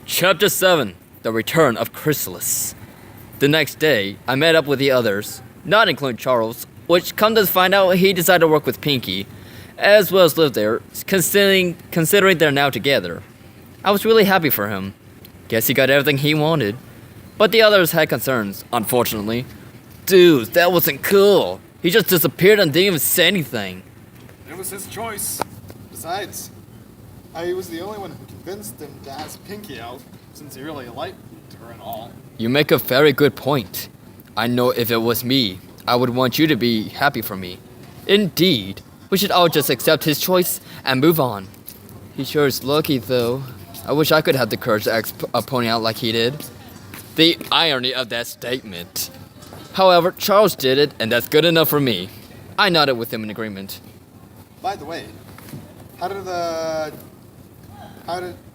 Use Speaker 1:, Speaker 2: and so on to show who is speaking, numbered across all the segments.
Speaker 1: Chapter 7 The Return of Chrysalis. The next day, I met up with the others, not including Charles, which come to find out he decided to work with Pinky, as well as live there, considering they're now together. I was really happy for him. Guess he got everything he wanted. But the others had concerns, unfortunately. Dude, that wasn't cool. He just disappeared and didn't even say anything.
Speaker 2: It was his choice. Besides, I was the only one who convinced him to ask Pinky out, since he really liked her and all.
Speaker 1: You make a very good point. I know if it was me, I would want you to be happy for me. Indeed, we should all just accept his choice and move on. He sure is lucky, though. I wish I could have the courage to ask a pony out like he did. The irony of that statement. However, Charles did it, and that's good enough for me. I nodded with him in agreement.
Speaker 2: By the way, how did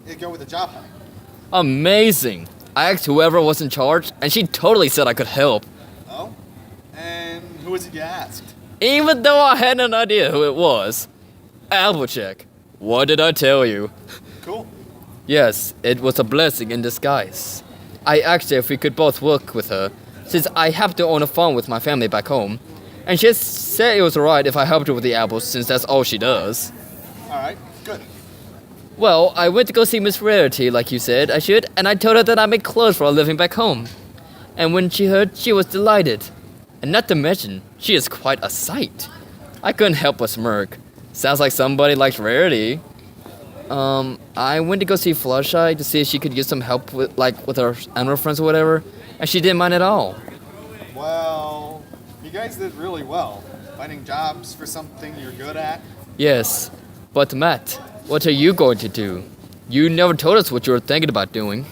Speaker 2: it go with the job hunt?
Speaker 1: Amazing! I asked whoever was in charge, and she totally said I could help.
Speaker 2: Oh? And who was it you asked?
Speaker 1: Even though I had an idea who it was. Applejack. What did I tell you?
Speaker 2: Cool.
Speaker 1: Yes, it was a blessing in disguise. I asked her if we could both work with her, since I have to own a farm with my family back home. And she said it was alright if I helped her with the apples, since that's all she does.
Speaker 2: Alright, good.
Speaker 1: Well, I went to go see Miss Rarity, like you said I should, and I told her that I make clothes for a living back home. And when she heard, she was delighted. And not to mention, she is quite a sight. I couldn't help but smirk. Sounds like somebody likes Rarity. I went to go see Fluttershy to see if she could use some help with her animal friends or whatever, and she didn't mind at all.
Speaker 2: Well, you guys did really well, finding jobs for something you're good at.
Speaker 1: Yes, but Matt, what are you going to do? You never told us what you were thinking about doing.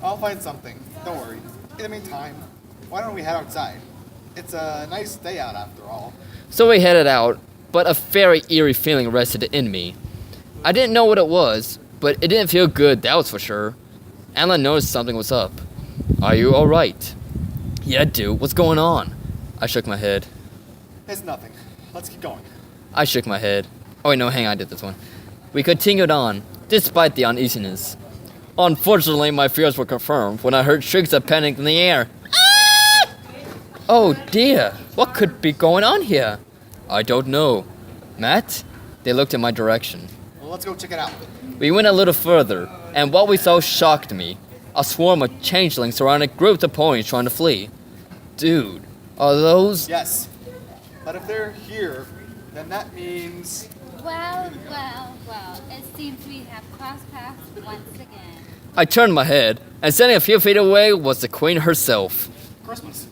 Speaker 2: I'll find something, don't worry. In the meantime, why don't we head outside? It's a nice day out after all.
Speaker 1: So we headed out, but a very eerie feeling rested in me. I didn't know what it was, but it didn't feel good, that was for sure. Anna noticed something was up. Are you alright? Yeah, dude, what's going on? I shook my head.
Speaker 2: It's nothing. Let's keep going.
Speaker 1: I shook my head. Oh wait, no, hang on, I did this one. We continued on, despite the uneasiness. Unfortunately, my fears were confirmed when I heard shrieks of panic in the air. Ah! Oh dear, what could be going on here? I don't know. Matt? They looked in my direction.
Speaker 2: Well, let's go check it out.
Speaker 1: We went a little further, and what we saw shocked me. A swarm of changelings surrounded groups of ponies trying to flee. Dude, are those...
Speaker 2: Yes. But if they're here, then that means...
Speaker 3: Well. It seems we have crossed paths once again.
Speaker 1: I turned my head, and standing a few feet away was the queen herself.
Speaker 2: Christmas.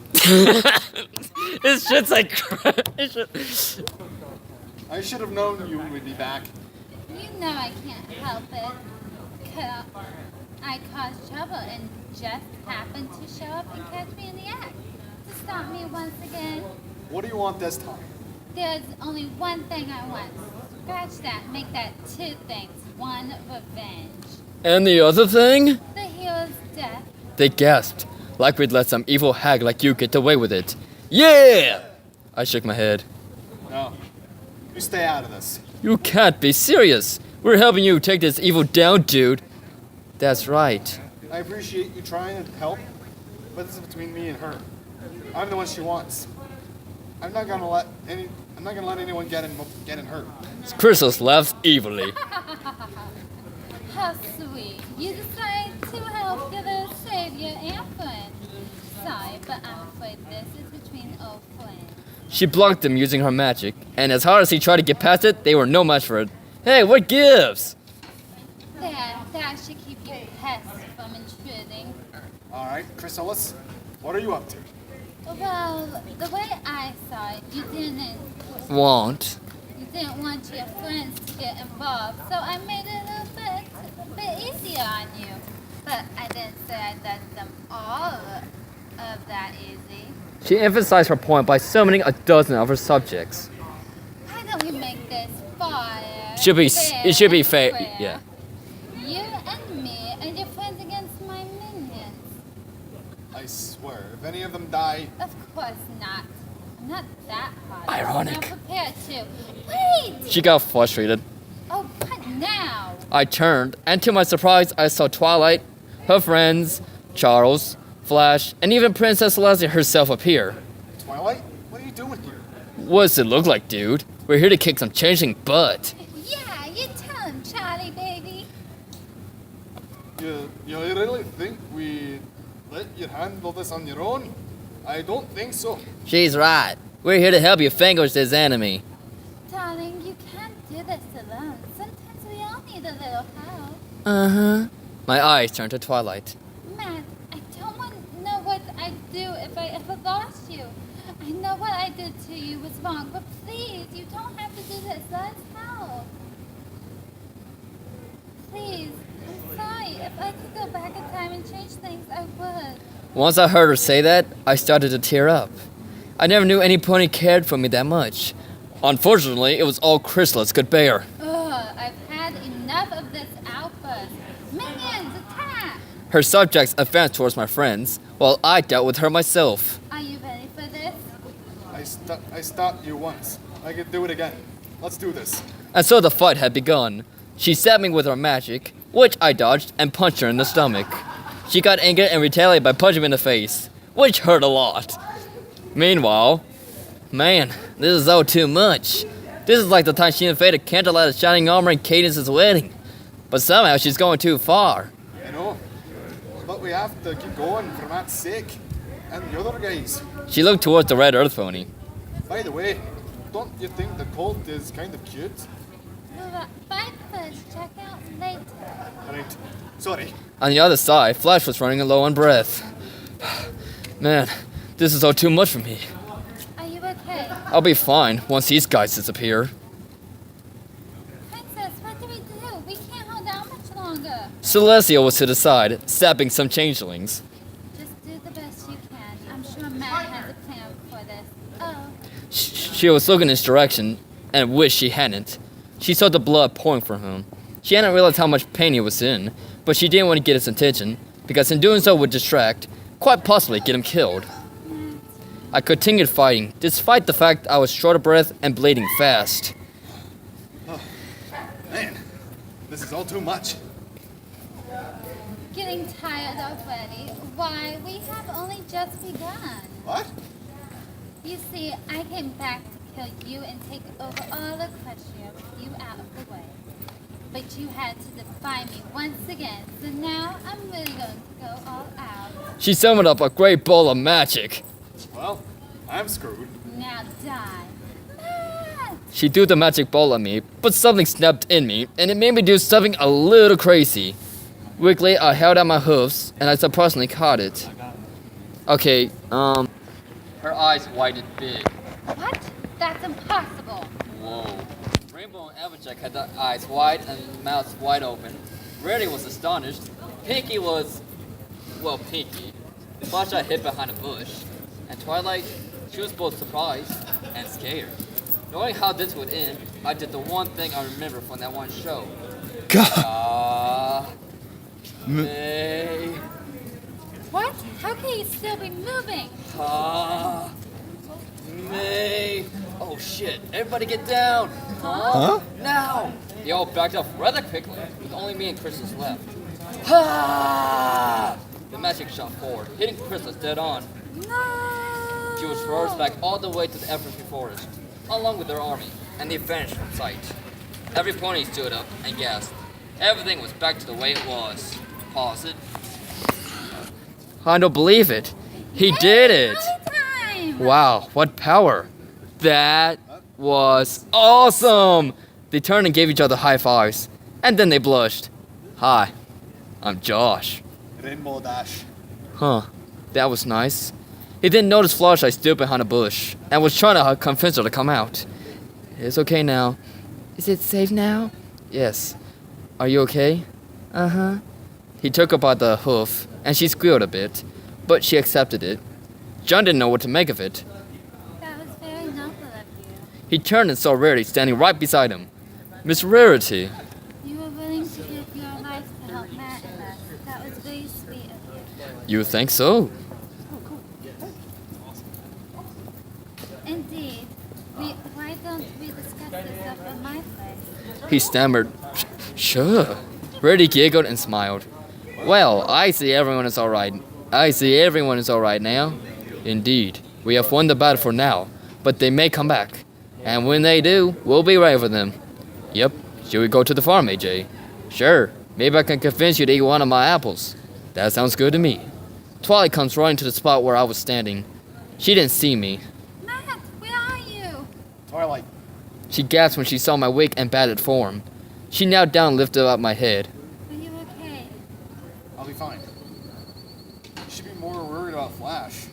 Speaker 1: It's just like...
Speaker 2: I should have known you would be back.
Speaker 3: You know I can't help it. I caused trouble and just happened to show up and catch me in the act. To stop me once again.
Speaker 2: What do you want this time?
Speaker 3: There's only one thing I want. Scratch that, make that two things. One, revenge.
Speaker 1: And the other thing?
Speaker 3: The hero's death.
Speaker 1: They gasped, like we'd let some evil hag like you get away with it. Yeah! I shook my head.
Speaker 2: No. You stay out of this.
Speaker 1: You can't be serious. We're helping you take this evil down, dude. That's right.
Speaker 2: I appreciate you trying to help, but this is between me and her. I'm the one she wants. I'm not gonna let anyone get in hurt.
Speaker 1: Chrysalis laughs evilly.
Speaker 3: How sweet. You decide to help the savior and friend. Sorry, but I'm afraid this is between old friends.
Speaker 1: She blocked them using her magic, and as hard as he tried to get past it, they were no match for it. Hey, what gives?
Speaker 3: That should keep you pests from intruding.
Speaker 2: Alright, Chrysalis, what are you up to?
Speaker 3: Well, the way I saw it, you didn't
Speaker 1: Want?
Speaker 3: want your friends to get involved, so I made it a bit easier on you. But I didn't say I'd let them all of that easy.
Speaker 1: She emphasized her point by summoning a dozen of her subjects.
Speaker 3: Why don't we make this fair?
Speaker 1: It should be fair.
Speaker 3: Square.
Speaker 1: Yeah.
Speaker 3: You and me and your friends against my minions.
Speaker 2: I swear, if any of them die...
Speaker 3: Of course not. I'm not that hot.
Speaker 1: Ironic.
Speaker 3: I'm prepared to. Wait!
Speaker 1: She got frustrated.
Speaker 3: Oh, what now?
Speaker 1: I turned, and to my surprise, I saw Twilight, Her friends, Charles, Flash, and even Princess Celestia herself appear.
Speaker 2: Twilight, what are you doing here?
Speaker 1: What does it look like, dude? We're here to kick some changing butt.
Speaker 3: Yeah, you tell him, Charlie, baby.
Speaker 2: You really think we let you handle this on your own? I don't think so.
Speaker 1: She's right. We're here to help you vanquish this enemy.
Speaker 3: Darling, you can't do this alone. Sometimes we all need a little help.
Speaker 1: Uh-huh. My eyes turn to Twilight.
Speaker 3: Matt, I don't want to know what I'd do if I ever lost you. I know what I did to you was wrong, but please, you don't have to do this. Let us help. Please, I'm sorry. If I could go back in time and change things, I would.
Speaker 1: Once I heard her say that, I started to tear up. I never knew any pony cared for me that much. Unfortunately, it was all Chrysalis could bear.
Speaker 3: Ugh, I've had enough of this outburst. Minions, attack!
Speaker 1: Her subjects advanced towards my friends, while I dealt with her myself.
Speaker 3: Are you ready for this?
Speaker 2: I stopped you once. I could do it again. Let's do this.
Speaker 1: And so the fight had begun. She stabbed me with her magic, which I dodged and punched her in the stomach. She got angry and retaliated by punching me in the face, which hurt a lot. Meanwhile, man, this is all too much. This is like the time she invaded Candlelight shining armor in Cadence's wedding. But somehow she's going too far.
Speaker 2: I know. But we have to keep going for Matt's sake. And the other guys.
Speaker 1: She looked towards the red earth pony.
Speaker 2: By the way, don't you think the colt is kind of cute?
Speaker 3: Bye, Push. Check out later.
Speaker 2: Right. Sorry.
Speaker 1: On the other side, Flash was running low on breath. Man, this is all too much for me.
Speaker 3: Are you okay?
Speaker 1: I'll be fine once these guys disappear.
Speaker 3: Princess, what do we do? We can't hold out much longer.
Speaker 1: Celestia was to the side, stabbing some changelings.
Speaker 3: Just do the best you can. I'm sure Matt has a plan for this. Oh,
Speaker 1: She was looking in his direction and wished she hadn't. She saw the blood pouring from him. She hadn't realized how much pain he was in, but she didn't want to get his attention, because in doing so would distract, quite possibly get him killed. I continued fighting, despite the fact I was short of breath and bleeding fast.
Speaker 2: Man, this is all too much.
Speaker 3: getting tired already. Why, we have only just begun.
Speaker 2: What?
Speaker 3: You see, I came back to kill you and take over all of Equestria with you out of the way. But you had to defy me once again, so now I'm really going to go all out.
Speaker 1: She summoned up a great ball of magic.
Speaker 2: Well, I'm screwed.
Speaker 3: Now die. Matt!
Speaker 1: She threw the magic ball at me, but something snapped in me, and it made me do something a little crazy. Weakly, I held out my hoofs, and I surprisingly caught it. Okay, her eyes widened big.
Speaker 3: What? That's impossible.
Speaker 1: Whoa. Rainbow and Applejack had their eyes wide and mouths wide open. Rarity was astonished. Pinky was, well, Pinky. Flashlight hid behind a bush. And Twilight, she was both surprised and scared. Knowing how this would end, I did the one thing I remember from that one show.
Speaker 4: God.
Speaker 1: May.
Speaker 3: What? How can you still be moving?
Speaker 1: May. Oh shit, everybody get down.
Speaker 4: Huh?
Speaker 1: Now! They all backed off rather quickly, with only me and Chrysalis left. Ha! The magic shot forward, hitting Chrysalis dead on.
Speaker 3: No!
Speaker 1: She was forced back all the way to the Evergreen Forest, along with their army, and they vanished from sight. Every pony stood up and gasped. Everything was back to the way it was. Pause it. I don't believe it. He did it!
Speaker 3: Time!
Speaker 1: Wow, what power. That was awesome! They turned and gave each other high fives, and then they blushed. Hi, I'm Josh.
Speaker 2: Rainbow Dash.
Speaker 1: Huh, that was nice. He didn't notice Flashlight stood behind a bush, and was trying to convince her to come out. It's okay now. Is it safe now? Yes. Are you okay? Uh-huh. He took her by the hoof, and she squealed a bit, but she accepted it. John didn't know what to make of it.
Speaker 3: That was very noble of you.
Speaker 1: He turned and saw Rarity standing right beside him. Miss Rarity.
Speaker 3: You were willing to give your life to help Matt and us. That was very sweet of you.
Speaker 1: You think so?
Speaker 3: Indeed. Why don't we discuss this up at my place?
Speaker 1: He stammered. Sure. Rarity giggled and smiled. Well, I see everyone is alright. I see everyone is alright now. Indeed, we have won the battle for now, but they may come back. And when they do, we'll be ready for them. Yep, should we go to the farm, AJ? Sure, maybe I can convince you to eat one of my apples. That sounds good to me. Twilight comes running to the spot where I was standing. She didn't see me.
Speaker 3: Matt, where are you?
Speaker 2: Twilight,
Speaker 1: She gasped when she saw my weak and battered form. She knelt down and lifted up my head.
Speaker 3: Are you okay?
Speaker 2: I'll be fine. You should be more worried about Flash.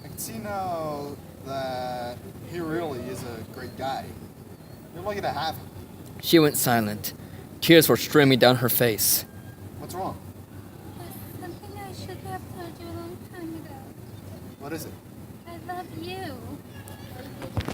Speaker 2: I can see now that he really is a great guy. You're lucky to have him.
Speaker 1: She went silent. Tears were streaming down her face.
Speaker 2: What's wrong?
Speaker 3: There's something I should have told you a long time ago.
Speaker 2: What is it?
Speaker 3: I love you.